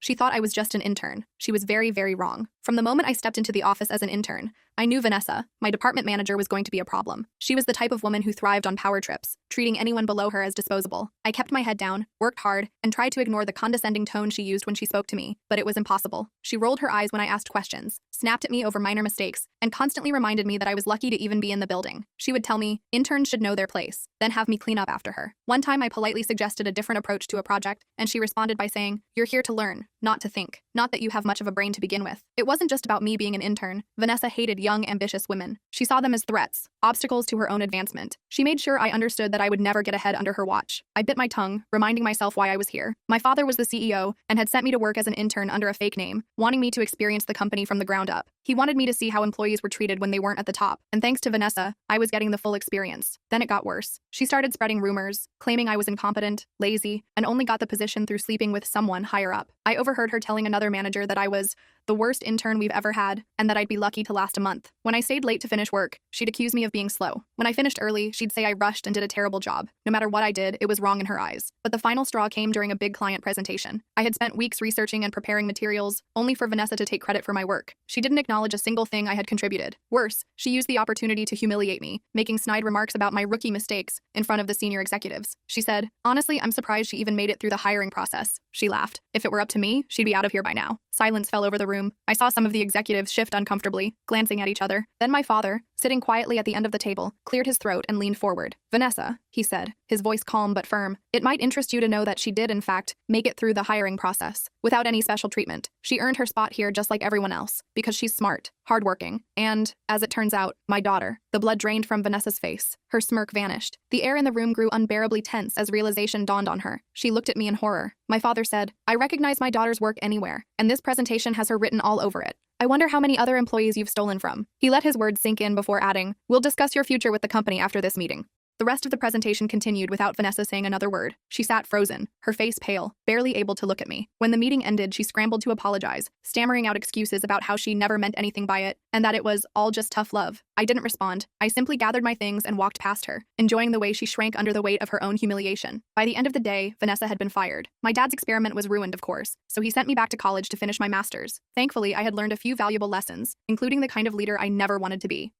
She thought I was just an intern. She was very, very wrong. From the moment I stepped into the office as an intern, I knew Vanessa, my department manager, was going to be a problem. She was the type of woman who thrived on power trips, treating anyone below her as disposable. I kept my head down, worked hard, and tried to ignore the condescending tone she used when she spoke to me, but it was impossible. She rolled her eyes when I asked questions, snapped at me over minor mistakes, and constantly reminded me that I was lucky to even be in the building. She would tell me, interns should know their place, then have me clean up after her. One time I politely suggested a different approach to a project, and she responded by saying, "You're here to learn, not to think. Not that you have much of a brain to begin with." It wasn't just about me being an intern. Vanessa hated young, ambitious women. She saw them as threats, obstacles to her own advancement. She made sure I understood that I would never get ahead under her watch. I bit my tongue, reminding myself why I was here. My father was the CEO and had sent me to work as an intern under a fake name, wanting me to experience the company from the ground up. He wanted me to see how employees were treated when they weren't at the top, and thanks to Vanessa, I was getting the full experience. Then it got worse. She started spreading rumors, claiming I was incompetent, lazy, and only got the position through sleeping with someone higher up. I overheard her telling another manager that I was the worst intern we've ever had, and that I'd be lucky to last a month. When I stayed late to finish work, she'd accuse me of being slow. When I finished early, she'd say I rushed and did a terrible job. No matter what I did, it was wrong in her eyes. But the final straw came during a big client presentation. I had spent weeks researching and preparing materials, only for Vanessa to take credit for my work. She didn't acknowledge a single thing I had contributed. Worse, she used the opportunity to humiliate me, making snide remarks about my rookie mistakes in front of the senior executives. She said, "Honestly, I'm surprised she even made it through the hiring process." She laughed. If it were up to me, she'd be out of here by now. Silence fell over the room. I saw some of the executives shift uncomfortably, glancing at each other. Then my father, sitting quietly at the end of the table, cleared his throat and leaned forward. "Vanessa," he said, his voice calm but firm, "it might interest you to know that she did, in fact, make it through the hiring process, without any special treatment. She earned her spot here just like everyone else, because she's smart, hardworking, and, as it turns out, my daughter." The blood drained from Vanessa's face. Her smirk vanished. The air in the room grew unbearably tense as realization dawned on her. She looked at me in horror. My father said, "I recognize my daughter's work anywhere, and this presentation has her written all over it. I wonder how many other employees you've stolen from." He let his words sink in before adding, "We'll discuss your future with the company after this meeting." The rest of the presentation continued without Vanessa saying another word. She sat frozen, her face pale, barely able to look at me. When the meeting ended, she scrambled to apologize, stammering out excuses about how she never meant anything by it, and that it was all just tough love. I didn't respond. I simply gathered my things and walked past her, enjoying the way she shrank under the weight of her own humiliation. By the end of the day, Vanessa had been fired. My dad's experiment was ruined, of course, so he sent me back to college to finish my master's. Thankfully, I had learned a few valuable lessons, including the kind of leader I never wanted to be.